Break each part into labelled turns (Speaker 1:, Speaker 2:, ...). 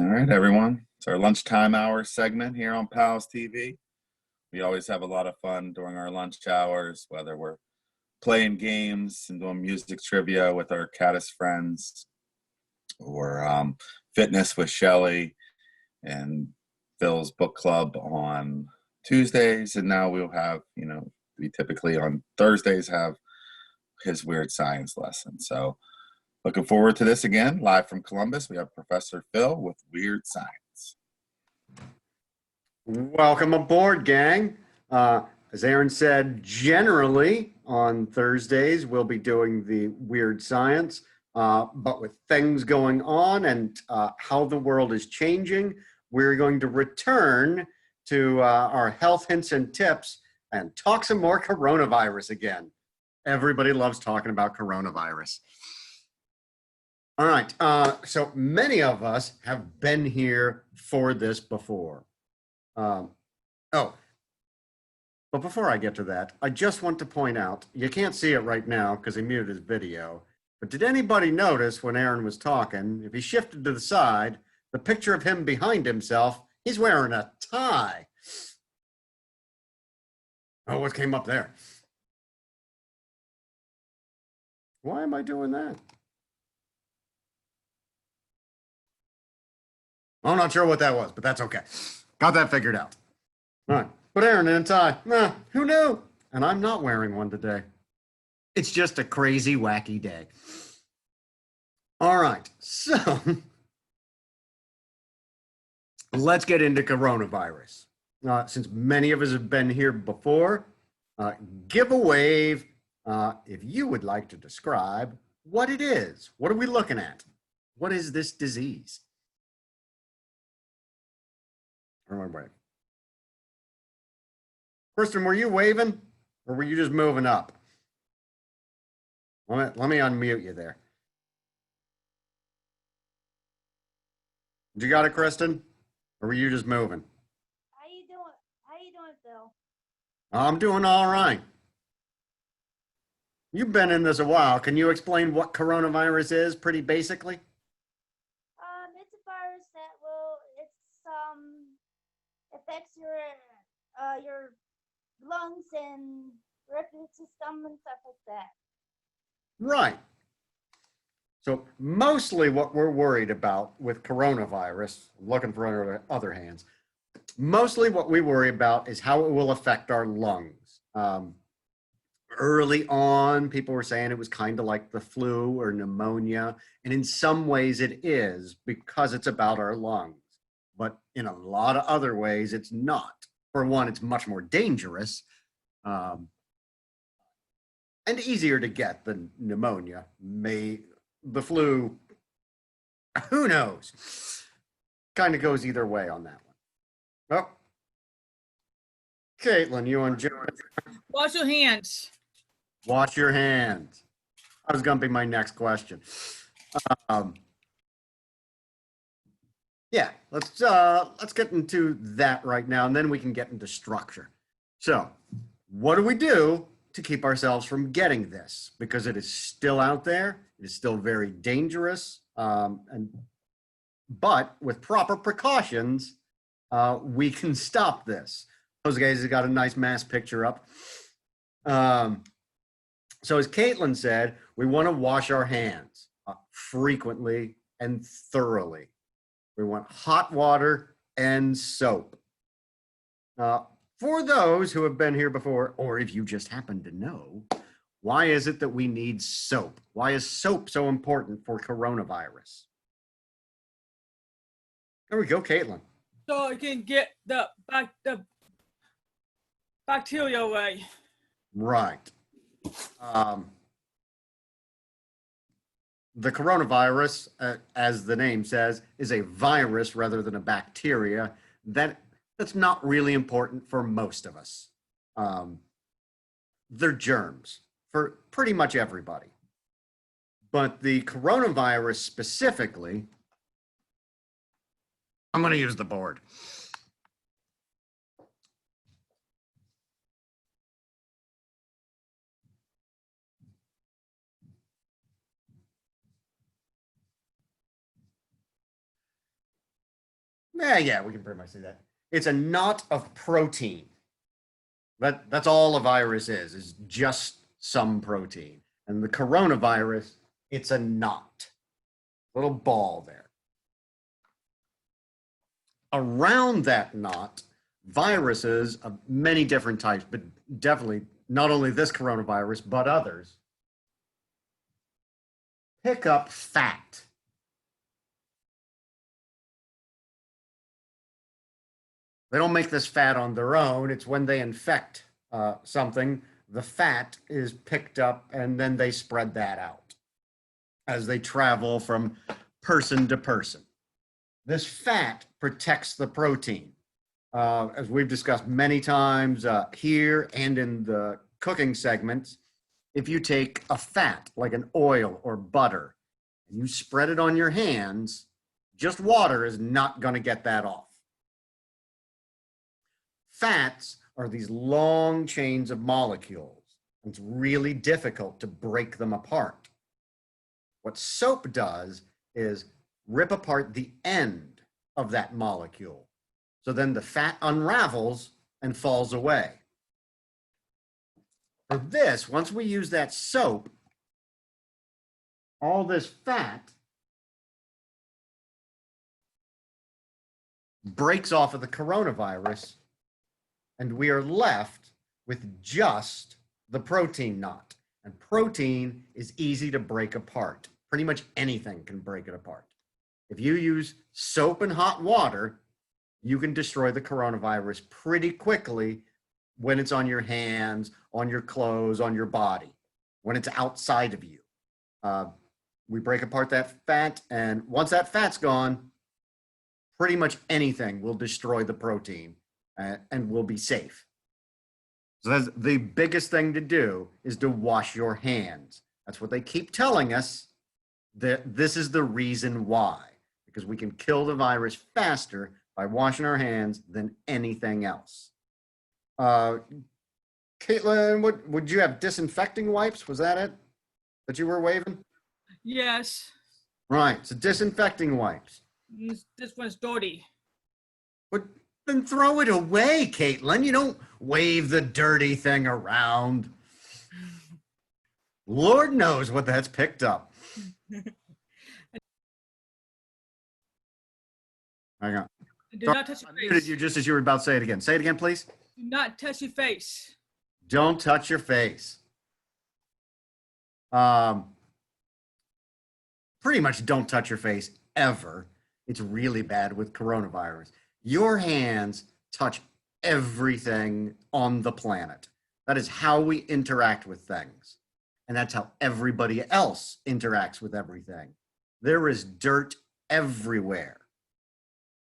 Speaker 1: All right, everyone. It's our lunchtime hour segment here on PALS TV. We always have a lot of fun during our lunch hours, whether we're playing games and doing music trivia with our Caddis friends, or fitness with Shelly and Phil's book club on Tuesdays. And now we'll have, we typically on Thursdays have his weird science lesson. So looking forward to this again, live from Columbus. We have Professor Phil with Weird Science.
Speaker 2: Welcome aboard, gang. As Aaron said, generally on Thursdays, we'll be doing the weird science, but with things going on and how the world is changing, we're going to return to our health hints and tips and talk some more coronavirus again. Everybody loves talking about coronavirus. All right, so many of us have been here for this before. But before I get to that, I just want to point out, you can't see it right now because he muted his video, but did anybody notice when Aaron was talking, if he shifted to the side, the picture of him behind himself, he's wearing a tie. Oh, what came up there? Why am I doing that? I'm not sure what that was, but that's okay. Got that figured out. All right, but Aaron in a tie, who knew? And I'm not wearing one today. It's just a crazy, wacky day. All right, so let's get into coronavirus. Since many of us have been here before, give a wave if you would like to describe what it is. What are we looking at? What is this disease? Everyone wave. Kristen, were you waving or were you just moving up? Let me unmute you there. You got it, Kristen? Or were you just moving?
Speaker 3: How you doing, Phil?
Speaker 2: I'm doing all right. You've been in this a while. Can you explain what coronavirus is pretty basically?
Speaker 3: It's a virus that affects your lungs and respiratory system and stuff like that.
Speaker 2: Right. So mostly what we're worried about with coronavirus, looking for other hands, mostly what we worry about is how it will affect our lungs. Early on, people were saying it was kind of like the flu or pneumonia, and in some ways it is because it's about our lungs. But in a lot of other ways, it's not. For one, it's much more dangerous and easier to get than pneumonia. The flu, who knows? Kind of goes either way on that one. Oh, Caitlin, you want to jump?
Speaker 4: Wash your hands.
Speaker 2: Wash your hands. That was going to be my next question. Yeah, let's get into that right now, and then we can get into structure. So, what do we do to keep ourselves from getting this? Because it is still out there. It is still very dangerous. But with proper precautions, we can stop this. Those guys have got a nice mass picture up. So as Caitlin said, we want to wash our hands frequently and thoroughly. We want hot water and soap. For those who have been here before, or if you just happen to know, why is it that we need soap? Why is soap so important for coronavirus? There we go, Caitlin.
Speaker 4: So it can get the bacteria away.
Speaker 2: Right. The coronavirus, as the name says, is a virus rather than a bacteria. That's not really important for most of us. They're germs for pretty much everybody. But the coronavirus specifically, I'm going to use the board. Yeah, we can pretty much say that. It's a knot of protein. That's all a virus is just some protein. And the coronavirus, it's a knot, little ball there. Around that knot, viruses of many different types, but definitely not only this coronavirus, but others, pick up fat. They don't make this fat on their own. It's when they infect something, the fat is picked up and then they spread that out as they travel from person to person. This fat protects the protein. As we've discussed many times here and in the cooking segments, if you take a fat like an oil or butter and you spread it on your hands, just water is not going to get that off. Fats are these long chains of molecules. It's really difficult to break them apart. What soap does is rip apart the end of that molecule. So then the fat unravels and falls away. For this, once we use that soap, all this fat breaks off of the coronavirus, and we are left with just the protein knot. And protein is easy to break apart. Pretty much anything can break it apart. If you use soap and hot water, you can destroy the coronavirus pretty quickly when it's on your hands, on your clothes, on your body, when it's outside of you. We break apart that fat, and once that fat's gone, pretty much anything will destroy the protein and will be safe. So that's the biggest thing to do, is to wash your hands. That's what they keep telling us, that this is the reason why, because we can kill the virus faster by washing our hands than anything else. Caitlin, what would you have, disinfecting wipes? Was that it that you were waving?
Speaker 4: Yes.
Speaker 2: Right, so disinfecting wipes.
Speaker 4: This one's dirty.
Speaker 2: But then throw it away, Caitlin. You don't wave the dirty thing around. Lord knows what that's picked up. Hang on.
Speaker 4: Do
Speaker 2: Sorry,
Speaker 4: not touch your
Speaker 2: I muted
Speaker 4: face.
Speaker 2: you just as you were about to say it again. Say it again, please.
Speaker 4: Do not touch your face.
Speaker 2: Don't touch your face. Pretty much don't touch your face ever. It's really bad with coronavirus. Your hands touch everything on the planet. That is how we interact with things. And that's how everybody else interacts with everything. There is dirt everywhere.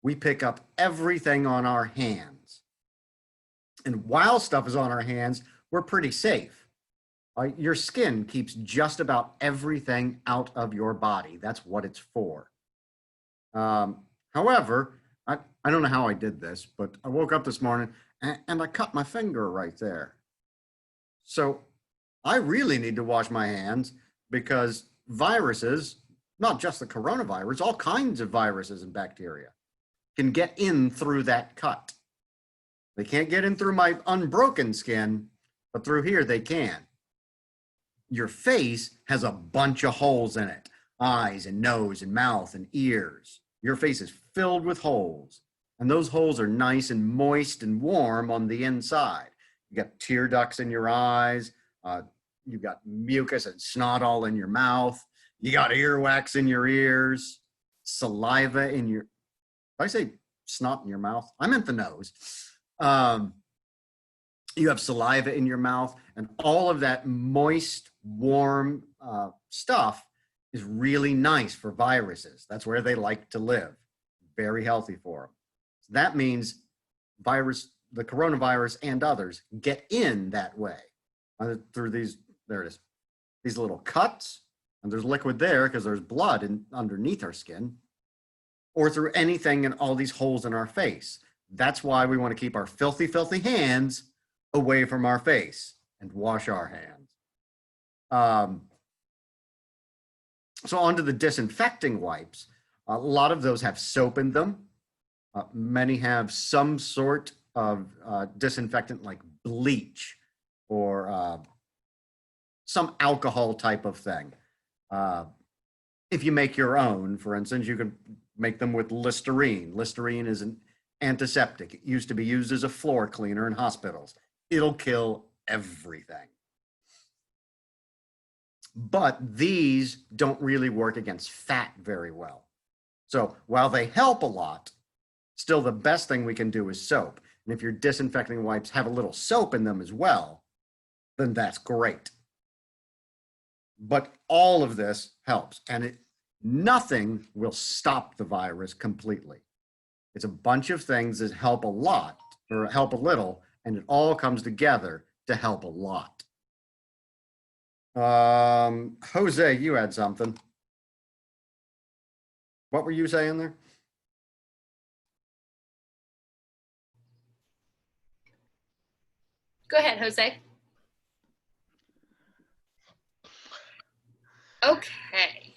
Speaker 2: We pick up everything on our hands. And while stuff is on our hands, we're pretty safe. Your skin keeps just about everything out of your body. That's what it's for. However, I don't know how I did this, but I woke up this morning and I cut my finger right there. So I really need to wash my hands, because viruses, not just the coronavirus, all kinds of viruses and bacteria can get in through that cut. They can't get in through my unbroken skin, but through here they can. Your face has a bunch of holes in it, eyes and nose and mouth and ears. Your face is filled with holes, and those holes are nice and moist and warm on the inside. You got tear ducts in your eyes. You've got mucus and snot all in your mouth. You got earwax in your ears, saliva in your, did I say snot in your mouth? I meant the nose. You have saliva in your mouth, and all of that moist, warm stuff is really nice for viruses. That's where they like to live. Very healthy for them. So that means the coronavirus and others get in that way through these, there it is, these little cuts, and there's liquid there because there's blood underneath our skin, or through anything in all these holes in our face. That's why we want to keep our filthy, filthy hands away from our face and wash our hands. So onto the disinfecting wipes. A lot of those have soap in them. Many have some sort of disinfectant like bleach or some alcohol type of thing. If you make your own, for instance, you can make them with Listerine. Listerine is an antiseptic. It used to be used as a floor cleaner in hospitals. It'll kill everything. But these don't really work against fat very well. So while they help a lot, still the best thing we can do is soap. And if your disinfecting wipes have a little soap in them as well, then that's great. But all of this helps, and nothing will stop the virus completely. It's a bunch of things that help a lot or help a little, and it all comes together to help a lot. Jose, you had something. What were you saying there?
Speaker 5: Go ahead, Jose. Okay.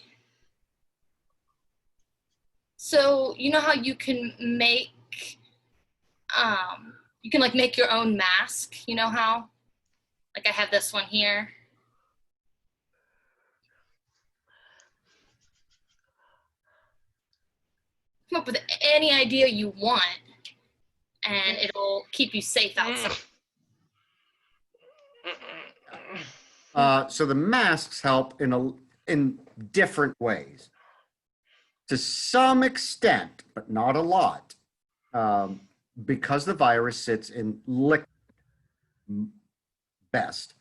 Speaker 5: So you know how you can make, like make your own mask? You know how? Like I have this one here. Come up with any idea you want, and it'll keep you safe outside.
Speaker 2: So the masks help in different ways. To some extent, but not a lot, because the virus sits in liquid best.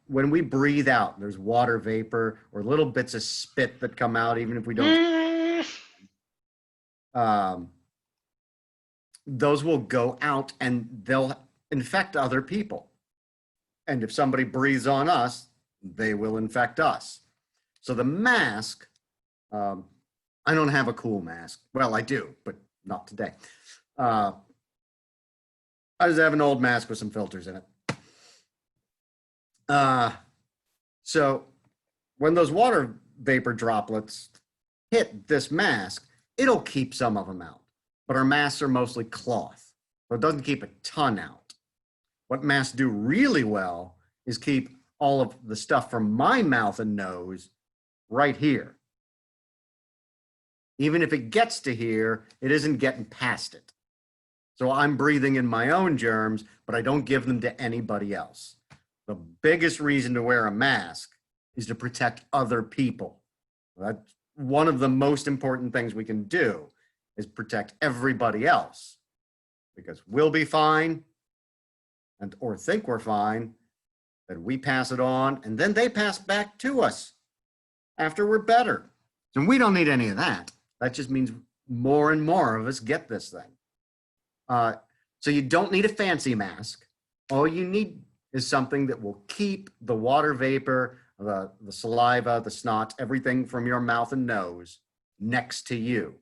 Speaker 2: When we breathe out, there's water vapor or little bits of spit that come out, even if we don't. Those will go out and they'll infect other people. And if somebody breathes on us, they will infect us. So the mask, I don't have a cool mask. Well, I do, but not today. I just have an old mask with some filters in it. So when those water vapor droplets hit this mask, it'll keep some of them out. But our masks are mostly cloth, so it doesn't keep a ton out. What masks do really well is keep all of the stuff from my mouth and nose right here. Even if it gets to here, it isn't getting past it. So I'm breathing in my own germs, but I don't give them to anybody else. The biggest reason to wear a mask is to protect other people. That's one of the most important things we can do, is protect everybody else, because we'll be fine or think we're fine, then we pass it on, and then they pass back to us after we're better. And we don't need any of that. That just means more and more of us get this thing. So you don't need a fancy mask. All you need is something that will keep the water vapor, the saliva, the snot, everything from your mouth and nose next to you.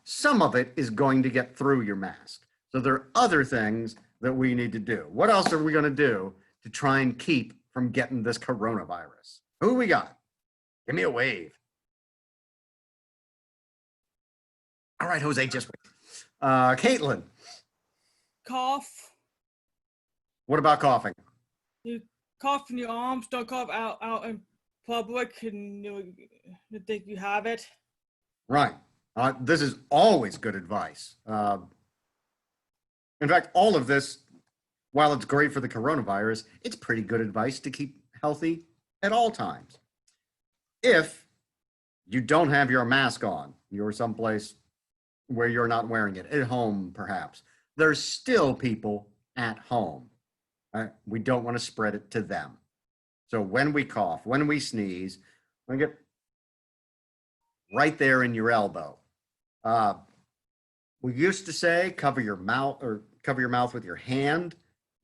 Speaker 2: Some of it is going to get through your mask. So there are other things that we need to do. What else are we going to do to try and keep from getting this coronavirus? Who we got? Give me a wave. All right, Jose, just wait. Caitlin,
Speaker 4: Cough.
Speaker 2: what about coughing?
Speaker 4: You cough in your arms. Don't cough out in public, and you think you have it.
Speaker 2: Right. This is always good advice. In fact, all of this, while it's great for the coronavirus, it's pretty good advice to keep healthy at all times. If you don't have your mask on, you're someplace where you're not wearing it, at home perhaps, there's still people at home. We don't want to spread it to them. So when we cough, when we sneeze, we get right there in your elbow. We used to say cover your mouth with your hand,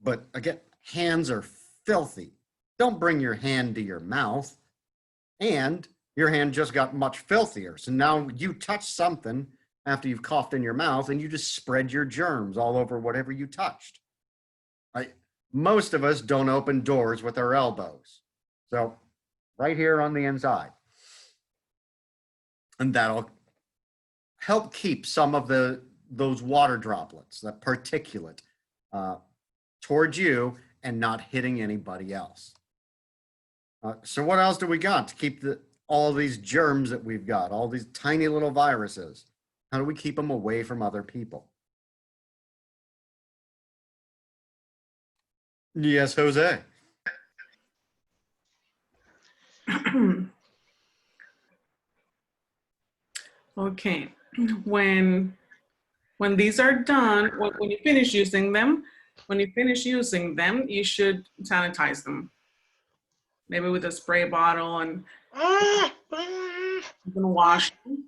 Speaker 2: but again, hands are filthy. Don't bring your hand to your mouth, and your hand just got much filthier. So now you touch something after you've coughed in your mouth and you just spread your germs all over whatever you touched. Most of us don't open doors with our elbows. So right here on the inside. And that'll help keep some of those water droplets, that particulate, towards you and not hitting anybody else. So what else do we got to keep all these germs that we've got, all these tiny little viruses? How do we keep them away from other people? Yes, Jose.
Speaker 6: Okay, when these are done, when you finish using them, you should sanitize them. Maybe with a spray bottle, and you can wash them.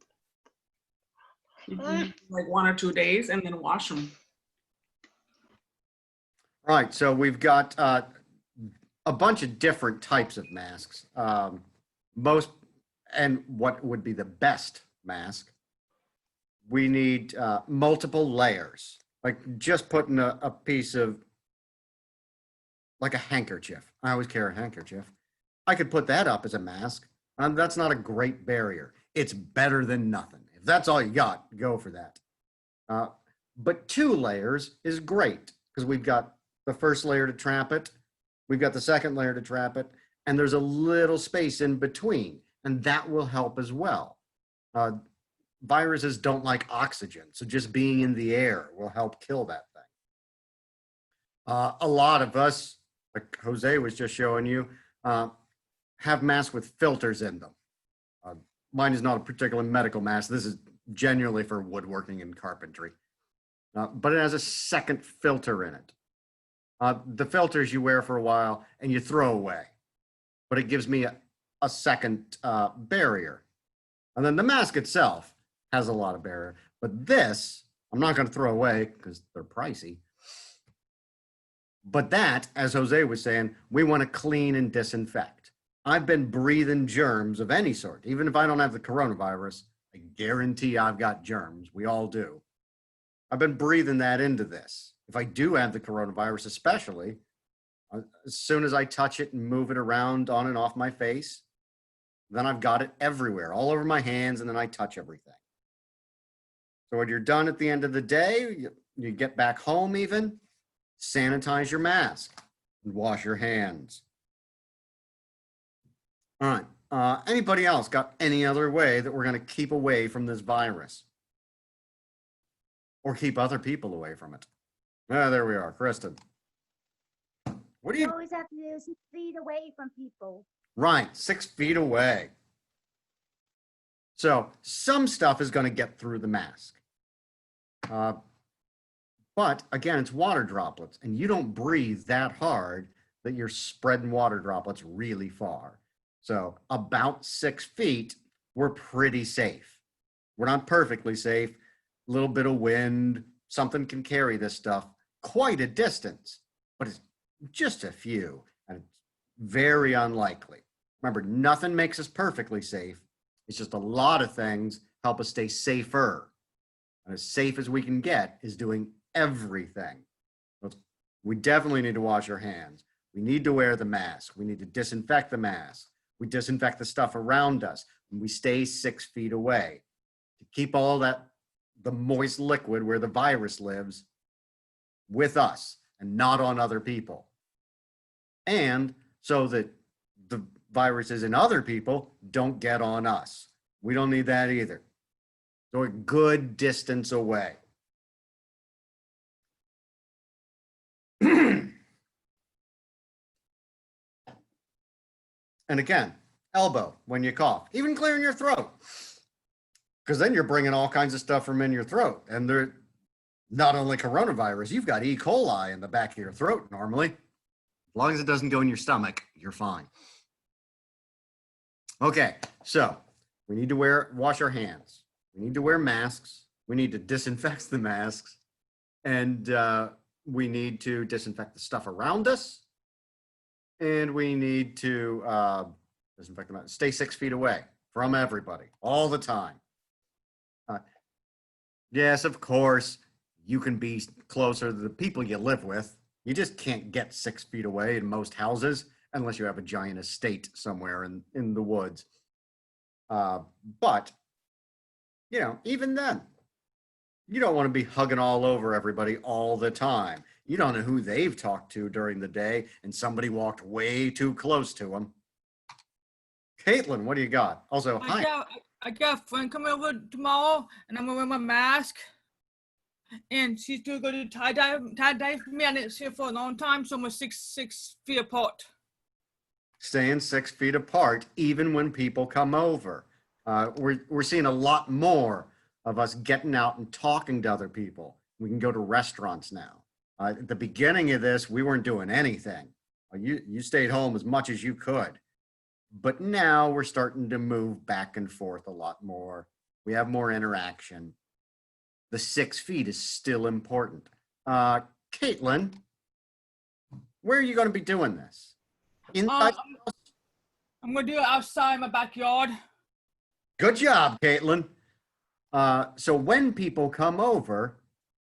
Speaker 6: You can like 1 or 2 days and then wash them.
Speaker 2: Right, so we've got a bunch of different types of masks. Most, and what would be the best mask? We need multiple layers, like just putting a piece of, like a handkerchief. I always carry a handkerchief. I could put that up as a mask. That's not a great barrier. It's better than nothing. If that's all you got, go for that. But 2 layers is great because we've got the first layer to trap it. We've got the second layer to trap it. And there's a little space in between. And that will help as well. Viruses don't like oxygen. So just being in the air will help kill that thing. A lot of us, like Jose was just showing you, have masks with filters in them. Mine is not a particular medical mask. This is genuinely for woodworking and carpentry. But it has a second filter in it. The filters you wear for a while and you throw away. But it gives me a second barrier. And then the mask itself has a lot of barrier. But this, I'm not going to throw away because they're pricey. But that, as Jose was saying, we want to clean and disinfect. I've been breathing germs of any sort. Even if I don't have the coronavirus, I guarantee I've got germs. We all do. I've been breathing that into this. If I do have the coronavirus, especially, as soon as I touch it and move it around on and off my face, then I've got it everywhere, all over my hands, and then I touch everything. So when you're done at the end of the day, you get back home even, sanitize your mask and wash your hands. All right. Anybody else got any other way that we're going to keep away from this virus? Or keep other people away from it? There we are, Kristen. What do
Speaker 3: You
Speaker 2: you?
Speaker 3: always have to be 6 feet away from people.
Speaker 2: Right, 6 feet away. So some stuff is going to get through the mask. But again, it's water droplets, and you don't breathe that hard that you're spreading water droplets really far. So about 6 feet, we're pretty safe. We're not perfectly safe. A little bit of wind, something can carry this stuff quite a distance, but it's just a few, and it's very unlikely. Remember, nothing makes us perfectly safe. It's just a lot of things help us stay safer. And as safe as we can get is doing everything. We definitely need to wash our hands. We need to wear the mask. We need to disinfect the mask. We disinfect the stuff around us. And we stay 6 feet away to keep all that, the moist liquid where the virus lives, with us and not on other people. And so that the viruses in other people don't get on us. We don't need that either. So a good distance away. And again, elbow when you cough, even clearing your throat. Because then you're bringing all kinds of stuff from in your throat. And they're not only coronavirus, you've got E. coli in the back of your throat normally. As long as it doesn't go in your stomach, you're fine. Okay, so we need to wash our hands. We need to wear masks. We need to disinfect the masks. And we need to disinfect the stuff around us. And we need to disinfect them. Stay 6 feet away from everybody all the time. Yes, of course, you can be closer to the people you live with. You just can't get 6 feet away in most houses unless you have a giant estate somewhere in the woods. But You know, even then, you don't want to be hugging all over everybody all the time. You don't know who they've talked to during the day and somebody walked way too close to them. Caitlin, what do you got? Also, hi.
Speaker 4: I got a friend coming over tomorrow, and I'm gonna wear my mask. And she's gonna go to tie dye for me. I didn't see her for a long time, so I'm 6 feet apart.
Speaker 2: Staying 6 feet apart, even when people come over. We're seeing a lot more of us getting out and talking to other people. We can go to restaurants now. At the beginning of this, we weren't doing anything. You stayed home as much as you could. But now we're starting to move back and forth a lot more. We have more interaction. The 6 feet is still important. Caitlin, where are you going to be doing this? Inside?
Speaker 4: I'm gonna do it outside my backyard.
Speaker 2: Good job, Caitlin. So when people come over,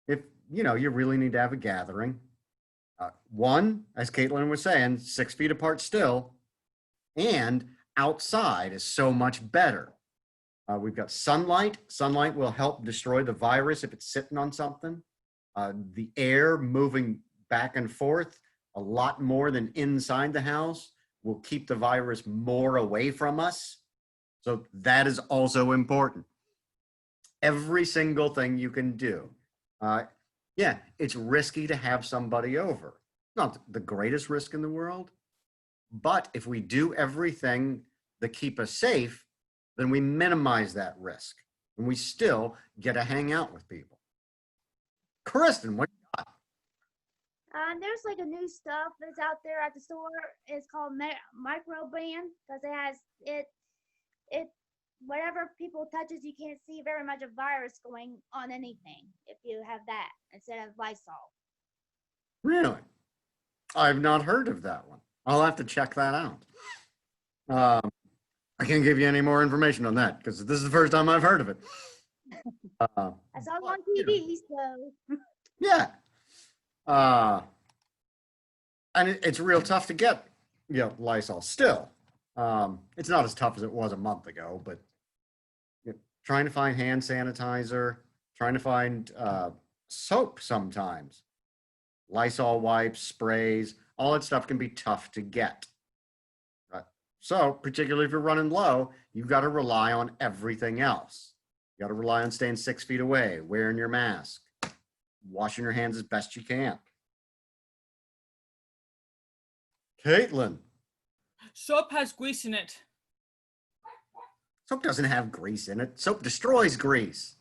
Speaker 2: if you know you really need to have a gathering, one, as Caitlin was saying, 6 feet apart still, and outside is so much better. We've got sunlight. Sunlight will help destroy the virus if it's sitting on something. The air moving back and forth a lot more than inside the house will keep the virus more away from us. So that is also important. Every single thing you can do. Yeah, it's risky to have somebody over. Not the greatest risk in the world, but if we do everything that keep us safe, then we minimize that risk and we still get to hang out with people. Kristen, what you got?
Speaker 3: There's like a new stuff that's out there at the store. It's called microban because it has it whatever people touches, you can't see very much of virus going on anything if you have that instead of Lysol.
Speaker 2: Really? I've not heard of that one. I'll have to check that out. I can't give you any more information on that because this is the first time I've heard of it.
Speaker 3: I saw it on TV, so.
Speaker 2: Yeah. And it's real tough to get, you know, Lysol still. It's not as tough as it was a month ago, but you know, trying to find hand sanitizer, trying to find soap sometimes, Lysol wipes, sprays, all that stuff can be tough to get. So particularly if you're running low, you've got to rely on everything else. You got to rely on staying 6 feet away, wearing your mask, washing your hands as best you can. Caitlin.
Speaker 4: Soap has grease in it.
Speaker 2: Soap doesn't have grease in it. Soap destroys grease.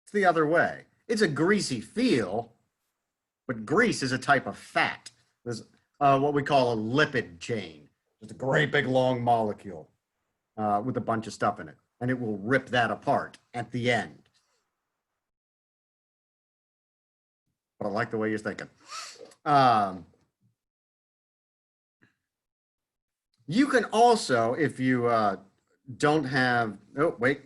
Speaker 2: It's the other way. It's a greasy feel, but grease is a type of fat. There's what we call a lipid chain. It's a great big long molecule with a bunch of stuff in it, and it will rip that apart at the end. But I like the way you're thinking. You can also, if you don't have, oh, wait.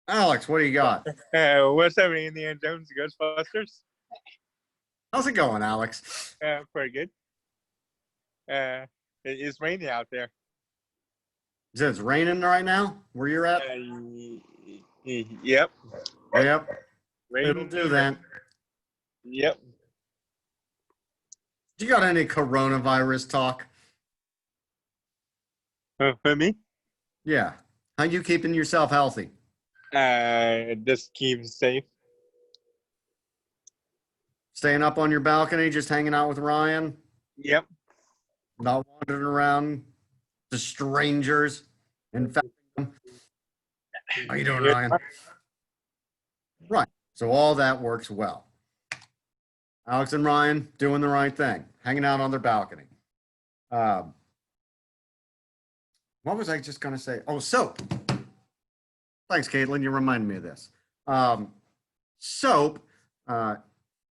Speaker 2: Alex, what do you got?
Speaker 7: What's up, Indiana Jones Ghostbusters?
Speaker 2: How's it going, Alex?
Speaker 7: Pretty good. It's raining out there.
Speaker 2: Is it raining right now where you're at?
Speaker 7: Yep.
Speaker 2: Yep.
Speaker 7: Raining.
Speaker 2: It'll do that.
Speaker 7: Yep.
Speaker 2: You got any coronavirus talk?
Speaker 7: For me?
Speaker 2: Yeah. How you keeping yourself healthy?
Speaker 7: Just keep safe.
Speaker 2: Staying up on your balcony, just hanging out with Ryan?
Speaker 7: Yep.
Speaker 2: Not wandering around to strangers, infecting them? How you doing, Ryan? Right. So all that works well. Alex and Ryan doing the right thing, hanging out on their balcony. What was I just going to say? Oh, soap. Thanks, Caitlin. You reminded me of this. Soap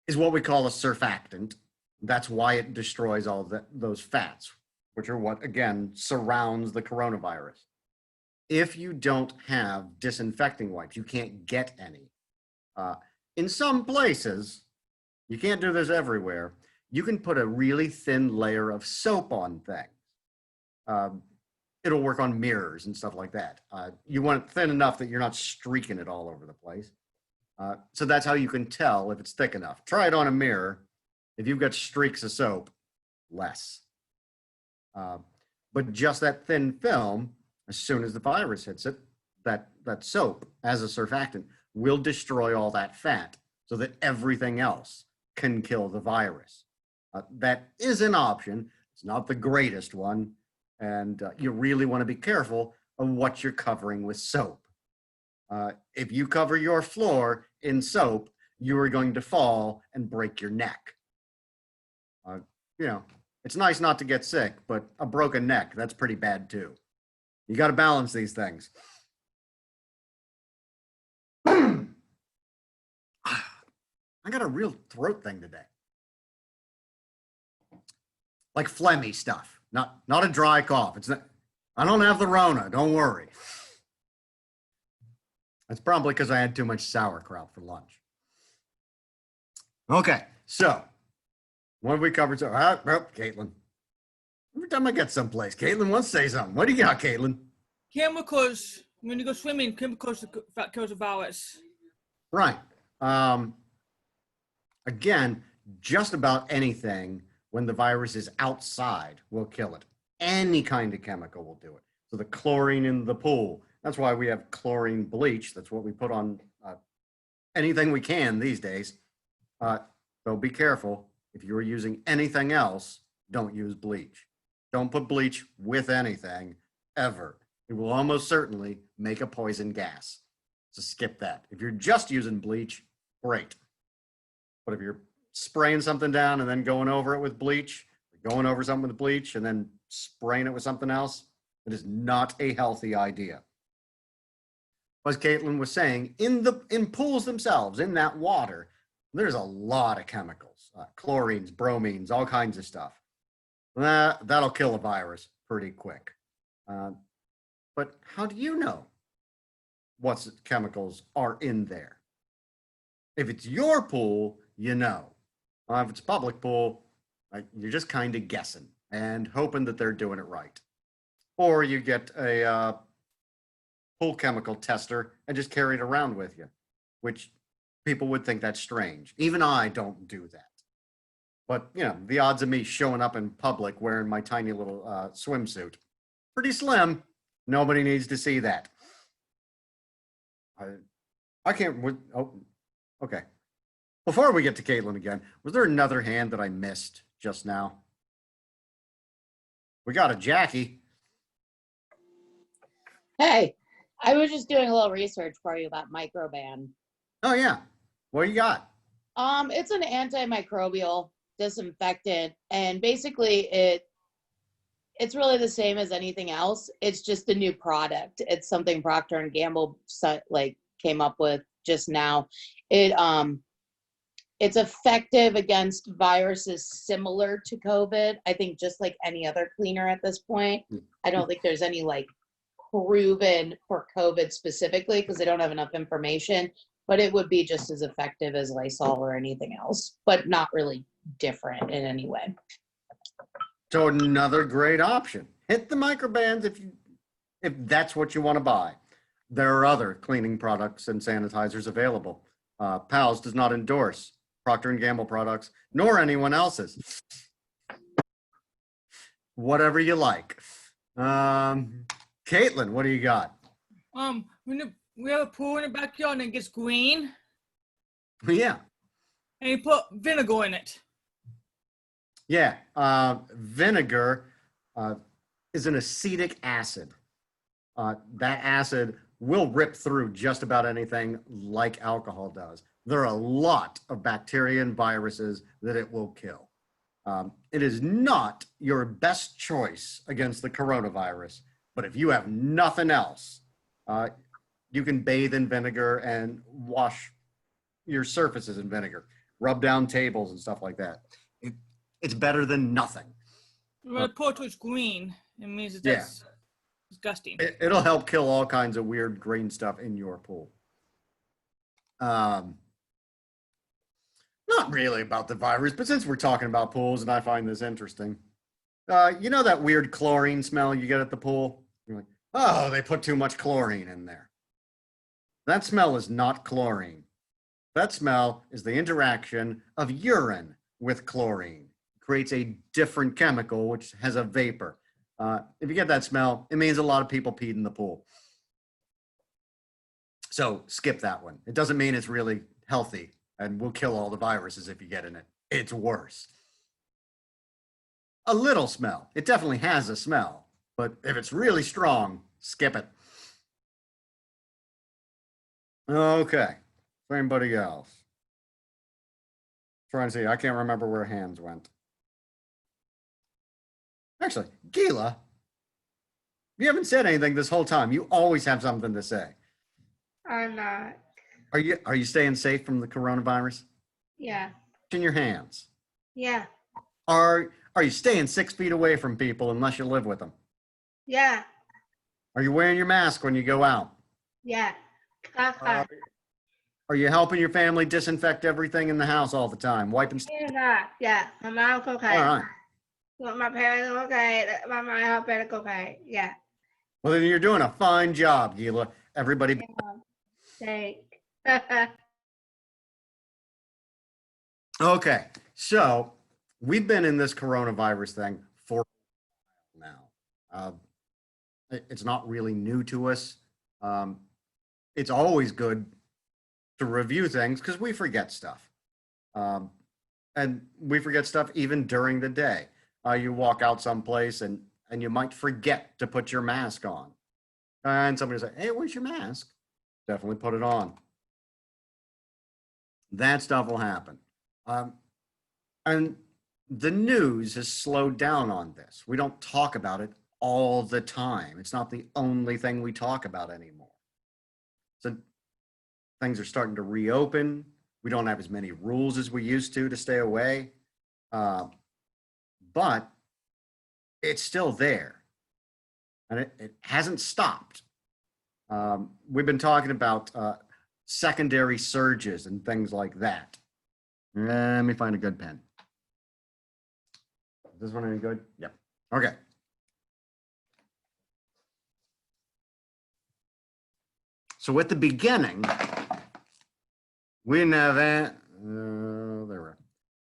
Speaker 2: is what we call a surfactant. That's why it destroys all those fats, which are what, again, surrounds the coronavirus. If you don't have disinfecting wipes, you can't get any. In some places, you can't do this everywhere, you can put a really thin layer of soap on things. it'll work on mirrors and stuff like that. You want it thin enough that you're not streaking it all over the place. So that's how you can tell if it's thick enough. Try it on a mirror. If you've got streaks of soap, less. But just that thin film, as soon as the virus hits it, that soap as a surfactant will destroy all that fat so that everything else can kill the virus. That is an option. It's not the greatest one. And you really want to be careful of what you're covering with soap. If you cover your floor in soap, you are going to fall and break your neck. You know, it's nice not to get sick, but a broken neck, that's pretty bad too. You got to balance these things. I got a real throat thing today. Like phlegmy stuff, not a dry cough. It's not, I don't have the Rona, don't worry. That's probably because I had too much sauerkraut for lunch. Okay, so what have we covered? So, Caitlin. Every time I get someplace, Caitlin wants to say something. What do you got, Caitlin?
Speaker 4: Chemicals. When you go swimming, chemicals that kills the virus.
Speaker 2: Right. Again, just about anything when the virus is outside will kill it. Any kind of chemical will do it. So the chlorine in the pool, that's why we have chlorine bleach. That's what we put on anything we can these days. So be careful. If you're using anything else, don't use bleach. Don't put bleach with anything ever. It will almost certainly make a poison gas. So skip that. If you're just using bleach, great. But if you're spraying something down and then going over it with bleach, going over something with bleach and then spraying it with something else, it is not a healthy idea. As Caitlin was saying, in pools themselves, in that water, there's a lot of chemicals, chlorines, bromines, all kinds of stuff. That'll kill a virus pretty quick. But how do you know what chemicals are in there? If it's your pool, you know. If it's a public pool, you're just kind of guessing and hoping that they're doing it right. Or you get a pool chemical tester and just carry it around with you, which people would think that's strange. Even I don't do that. But, you know, the odds of me showing up in public wearing my tiny little swimsuit, pretty slim. Nobody needs to see that. I can't, oh, okay. Before we get to Caitlin again, was there another hand that I missed just now? We got a Jackie.
Speaker 8: Hey, I was just doing a little research for you about Microban.
Speaker 2: Oh yeah, what you got?
Speaker 8: It's an antimicrobial disinfectant, and basically it's really the same as anything else. It's just a new product. It's something Procter and Gamble came up with just now. It's effective against viruses similar to COVID. I think just like any other cleaner at this point. I don't think there's any proven for COVID specifically because they don't have enough information, but it would be just as effective as Lysol or anything else, but not really different in any way.
Speaker 2: So another great option. Hit the microbands if that's what you want to buy. There are other cleaning products and sanitizers available. PALS does not endorse Procter and Gamble products, nor anyone else's. Whatever you like. Caitlin, what do you got?
Speaker 4: We have a pool in the backyard and it gets green.
Speaker 2: Yeah.
Speaker 4: And you put vinegar in it.
Speaker 2: Yeah. Vinegar is an acetic acid. That acid will rip through just about anything like alcohol does. There are a lot of bacteria and viruses that it will kill. It is not your best choice against the coronavirus, but if you have nothing else, you can bathe in vinegar and wash your surfaces in vinegar, rub down tables and stuff like that. It's better than nothing.
Speaker 4: When the pool is green, it means that's disgusting.
Speaker 2: It'll help kill all kinds of weird green stuff in your pool. Not really about the virus, but since we're talking about pools and I find this interesting, you know that weird chlorine smell you get at the pool? You're like, oh, they put too much chlorine in there. That smell is not chlorine. That smell is the interaction of urine with chlorine. It creates a different chemical, which has a vapor. If you get that smell, it means a lot of people peed in the pool. So skip that one. It doesn't mean it's really healthy and will kill all the viruses if you get in it. It's worse. A little smell. It definitely has a smell, but if it's really strong, skip it. Okay. For anybody else? Trying to see. I can't remember where hands went. Actually, Gila, you haven't said anything this whole time. You always have something to say.
Speaker 9: I'm not.
Speaker 2: Are you staying safe from the coronavirus?
Speaker 9: Yeah.
Speaker 2: In your hands.
Speaker 9: Yeah.
Speaker 2: Are you staying 6 feet away from people unless you live with them?
Speaker 9: Yeah.
Speaker 2: Are you wearing your mask when you go out?
Speaker 9: Yeah.
Speaker 2: Are you helping your family disinfect everything in the house all the time? Wiping stuff?
Speaker 9: Yeah. My mom's okay.
Speaker 2: All right.
Speaker 9: My parents are okay. My mom is okay. Yeah.
Speaker 2: Well, then you're doing a fine job, Gila. Everybody.
Speaker 9: Thank.
Speaker 2: Okay. So we've been in this coronavirus thing for now. It's not really new to us. It's always good to review things because we forget stuff. And we forget stuff even during the day. You walk out someplace and you might forget to put your mask on. And somebody will say, hey, where's your mask? Definitely put it on. That stuff will happen. And the news has slowed down on this. We don't talk about it all the time. It's not the only thing we talk about anymore. So things are starting to reopen. We don't have as many rules as we used to stay away. But it's still there. And it hasn't stopped. We've been talking about secondary surges and things like that. Let me find a good pen. Is this one any good? Yep. Okay. So at the beginning, we didn't have any,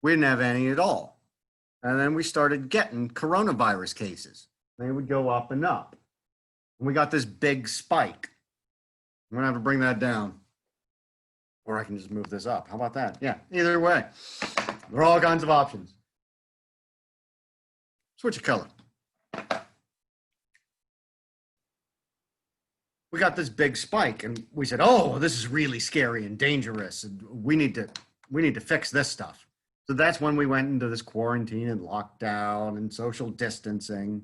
Speaker 2: we didn't have any at all. And then we started getting coronavirus cases. They would go up and up. And we got this big spike. I'm gonna have to bring that down. Or I can just move this up. How about that? Yeah, either way. There are all kinds of options. Switch of color. We got this big spike and we said, oh, this is really scary and dangerous. And we need to fix this stuff. So that's when we went into this quarantine and lockdown and social distancing.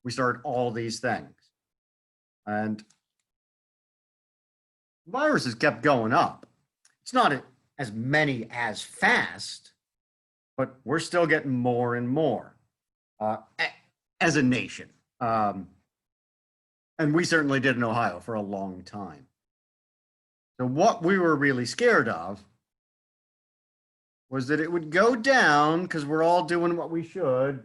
Speaker 2: We started all these things. And viruses kept going up. It's not as many as fast, but we're still getting more and more as a nation. And we certainly did in Ohio for a long time. So what we were really scared of was that it would go down because we're all doing what we should.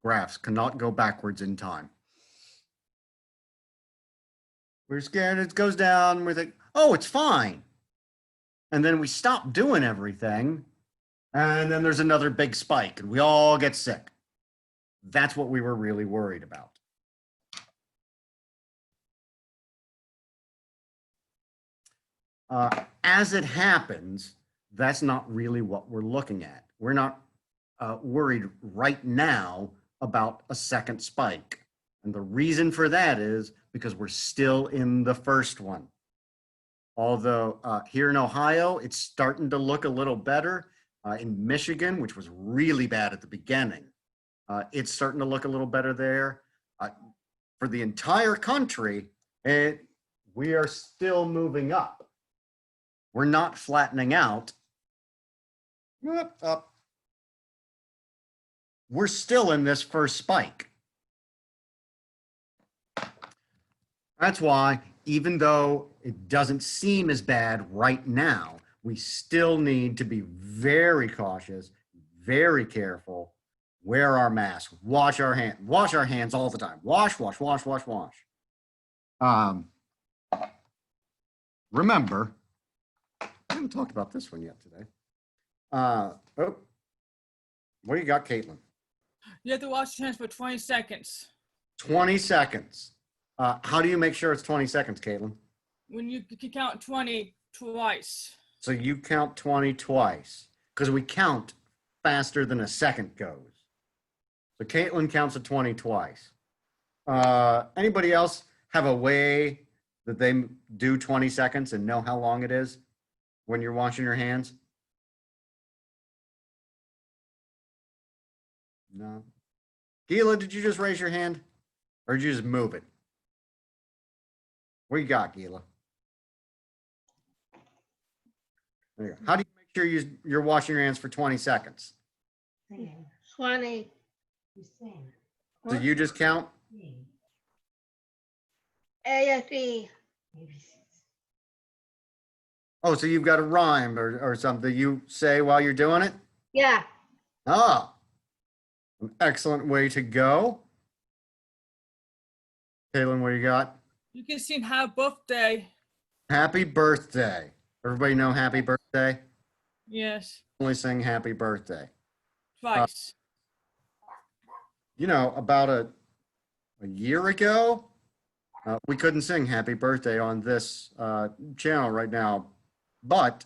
Speaker 2: Graphs cannot go backwards in time. We're scared it goes down. We think, oh, it's fine. And then we stop doing everything. And then there's another big spike and we all get sick. That's what we were really worried about. As it happens, that's not really what we're looking at. We're not worried right now about a second spike. And the reason for that is because we're still in the first one. Although here in Ohio, it's starting to look a little better. In Michigan, which was really bad at the beginning, it's starting to look a little better there. For the entire country, we are still moving up. We're not flattening out. Up. We're still in this first spike. That's why, even though it doesn't seem as bad right now, we still need to be very cautious, very careful, wear our mask, wash our hands all the time. Wash, wash, wash, wash, wash. Remember, I haven't talked about this one yet today. Oh, what do you got, Caitlin?
Speaker 4: You have to wash your hands for 20 seconds.
Speaker 2: 20 seconds. How do you make sure it's 20 seconds, Caitlin?
Speaker 4: When you can count 20 twice.
Speaker 2: So you count 20 twice, because we count faster than a second goes. So Caitlin counts to 20 twice. Anybody else have a way that they do 20 seconds and know how long it is when you're washing your hands? No. Gila, did you just raise your hand? Or did you just move it? What you got, Gila? There you go. How do you make sure you're washing your hands for 20 seconds?
Speaker 9: 20.
Speaker 2: So you just count?
Speaker 9: AFE.
Speaker 2: Oh, so you've got a rhyme or something you say while you're doing it?
Speaker 9: Yeah.
Speaker 2: Ah, an excellent way to go. Caitlin, what do you got?
Speaker 4: You can sing Happy Birthday.
Speaker 2: Happy birthday. Everybody know happy birthday?
Speaker 4: Yes,
Speaker 2: Only sing happy birthday.
Speaker 4: twice.
Speaker 2: You know, about a year ago, we couldn't sing happy birthday on this channel right now, but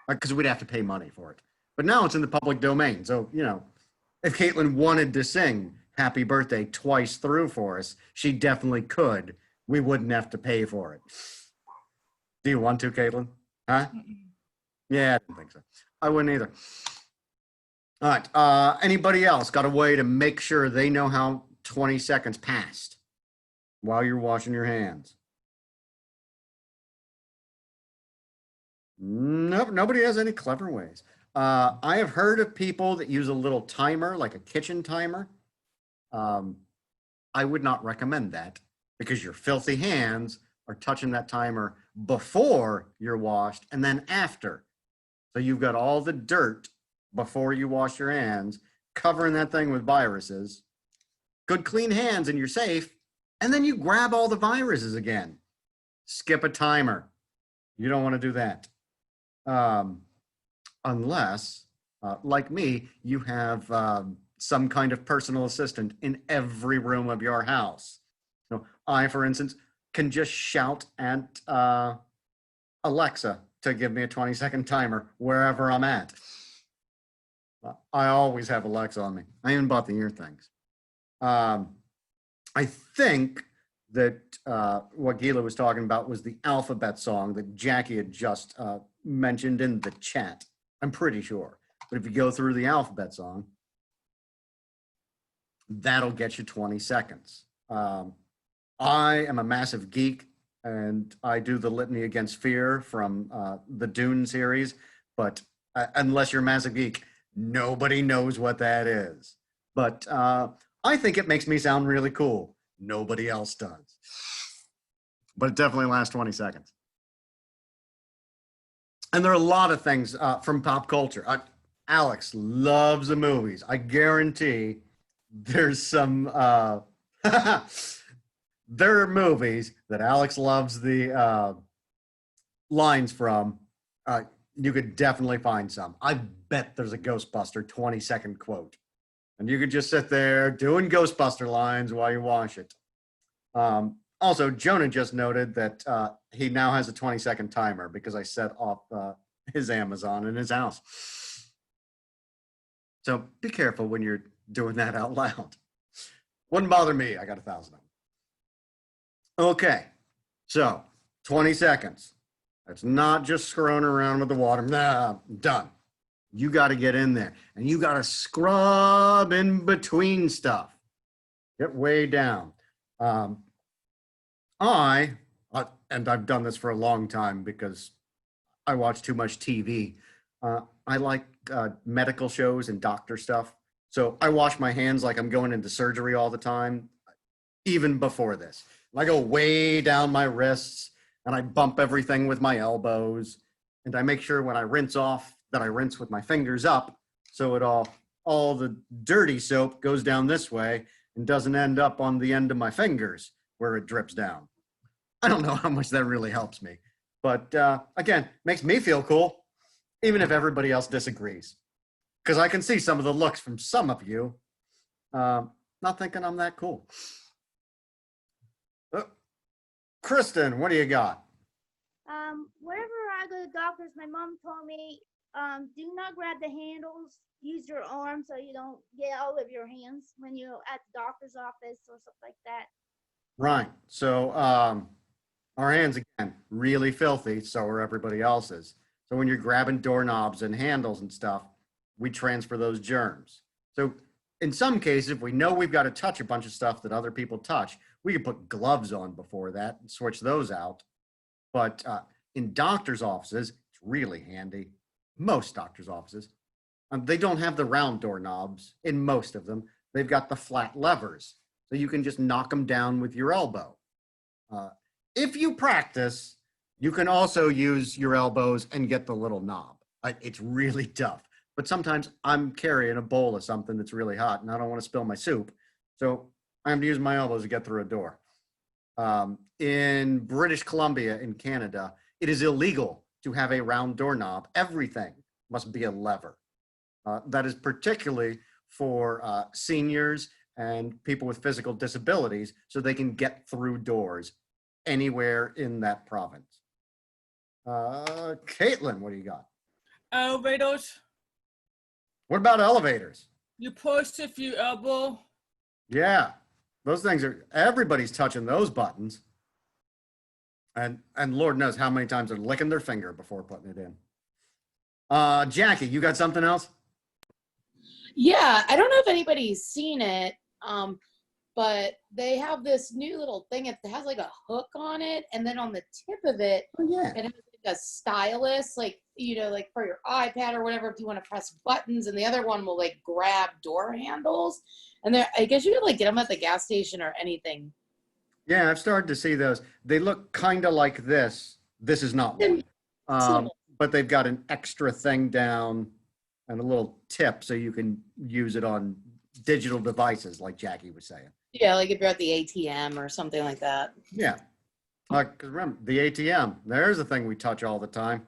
Speaker 2: because we'd have to pay money for it. But now it's in the public domain. So, you know, if Caitlin wanted to sing happy birthday twice through for us, she definitely could. We wouldn't have to pay for it. Do you want to, Caitlin? Huh? Yeah, I didn't think so. I wouldn't either. All right. Anybody else got a way to make sure they know how 20 seconds passed while you're washing your hands? Nope, nobody has any clever ways. I have heard of people that use a little timer, like a kitchen timer. I would not recommend that because your filthy hands are touching that timer before you're washed and then after. So you've got all the dirt before you wash your hands, covering that thing with viruses. Good clean hands and you're safe. And then you grab all the viruses again. Skip a timer. You don't want to do that. Unless, like me, you have some kind of personal assistant in every room of your house. You know, I, for instance, can just shout at Alexa to give me a 20-second timer wherever I'm at. I always have Alexa on me. I even bought the ear things. I think that what Gila was talking about was the alphabet song that Jackie had just mentioned in the chat. I'm pretty sure. But if you go through the alphabet song, that'll get you 20 seconds. I am a massive geek and I do the Litany Against Fear from the Dune series, but unless you're a massive geek, nobody knows what that is. But I think it makes me sound really cool. Nobody else does. But it definitely lasts 20 seconds. And there are a lot of things from pop culture. Alex loves the movies. I guarantee there's some, there are movies that Alex loves the lines from. You could definitely find some. I bet there's a Ghostbuster 20-second quote. And you could just sit there doing Ghostbuster lines while you wash it. Also, Jonah just noted that he now has a 20-second timer because I set off his Amazon in his house. So be careful when you're doing that out loud. Wouldn't bother me. I got 1,000 of them. Okay, so 20 seconds. That's not just screwing around with the water. Nah, done. You got to get in there and you got to scrub in between stuff. Get way down. And I've done this for a long time because I watch too much TV. I like medical shows and doctor stuff. So I wash my hands like I'm going into surgery all the time, even before this. I go way down my wrists and I bump everything with my elbows. And I make sure when I rinse off that I rinse with my fingers up so it all all the dirty soap goes down this way and doesn't end up on the end of my fingers where it drips down. I don't know how much that really helps me, but again, makes me feel cool, even if everybody else disagrees. Because I can see some of the looks from some of you not thinking I'm that cool. Kristen, what do you got?
Speaker 3: Whenever I go to the doctors, my mom told me, do not grab the handles. Use your arm so you don't get all of your hands when you're at the doctor's office or something like that.
Speaker 2: Right. So our hands, again, really filthy. So are everybody else's. So when you're grabbing doorknobs and handles and stuff, we transfer those germs. So in some cases, if we know we've got to touch a bunch of stuff that other people touch, we can put gloves on before that and switch those out. But in doctors' offices, it's really handy. Most doctors' offices, they don't have the round doorknobs in most of them. They've got the flat levers, so you can just knock them down with your elbow. If you practice, you can also use your elbows and get the little knob. It's really tough. But sometimes I'm carrying a bowl of something that's really hot and I don't want to spill my soup. So I have to use my elbows to get through a door. In British Columbia, in Canada, it is illegal to have a round doorknob. Everything must be a lever. That is particularly for seniors and people with physical disabilities so they can get through doors anywhere in that province. Caitlin, what do you got?
Speaker 4: Elevators.
Speaker 2: What about elevators?
Speaker 4: You push if you elbow.
Speaker 2: Yeah, those things are, everybody's touching those buttons. And Lord knows how many times they're licking their finger before putting it in. Jackie, you got something else?
Speaker 8: Yeah, I don't know if anybody's seen it, but they have this new little thing. It has like a hook on it, and then on the tip of it,
Speaker 2: Oh, yeah.
Speaker 8: it has like a stylus, like, you know, like for your iPad or whatever, if you want to press buttons, and the other one will like grab door handles. And I guess you could like get them at the gas station or anything.
Speaker 2: Yeah, I've started to see those. They look kind of like this. This is not one. But they've got an extra thing down and a little tip so you can use it on digital devices, like Jackie was saying.
Speaker 8: Yeah, like if you're at the ATM or something like that.
Speaker 2: Yeah. Because remember, the ATM, there's a thing we touch all the time.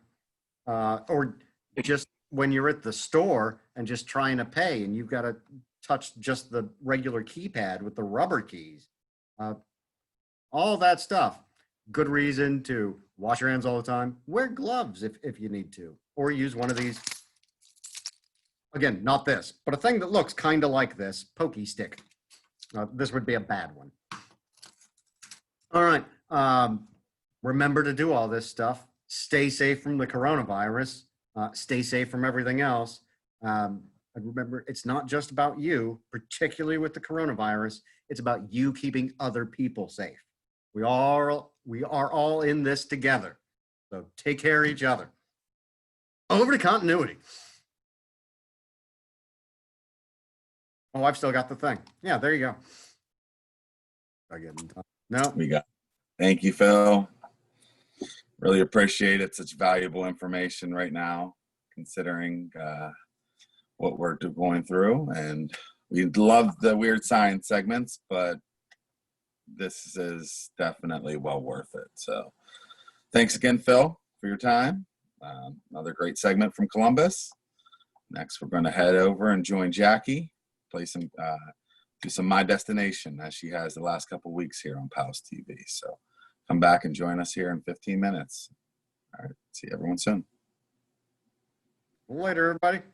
Speaker 2: Or just when you're at the store and just trying to pay and you've got to touch just the regular keypad with the rubber keys. All that stuff. Good reason to wash your hands all the time. Wear gloves if you need to. Or use one of these. Again, not this, but a thing that looks kind of like this, pokey stick. This would be a bad one. All right. Remember to do all this stuff. Stay safe from the coronavirus. Stay safe from everything else. And remember, it's not just about you, particularly with the coronavirus. It's about you keeping other people safe. We are all in this together. So take care of each other. Over to continuity. Oh, I've still got the thing. Yeah, there you go. No.
Speaker 1: We got. Thank you, Phil. Really appreciate it. Such valuable information right now, considering what we're going through. And we love the weird science segments, but this is definitely well worth it. So thanks again, Phil, for your time. Another great segment from Columbus. Next, we're going to head over and join Jackie, play some, do some My Destination as she has the last couple weeks here on PALS TV. So come back and join us here in 15 minutes. All right, see everyone soon.
Speaker 2: Later, everybody.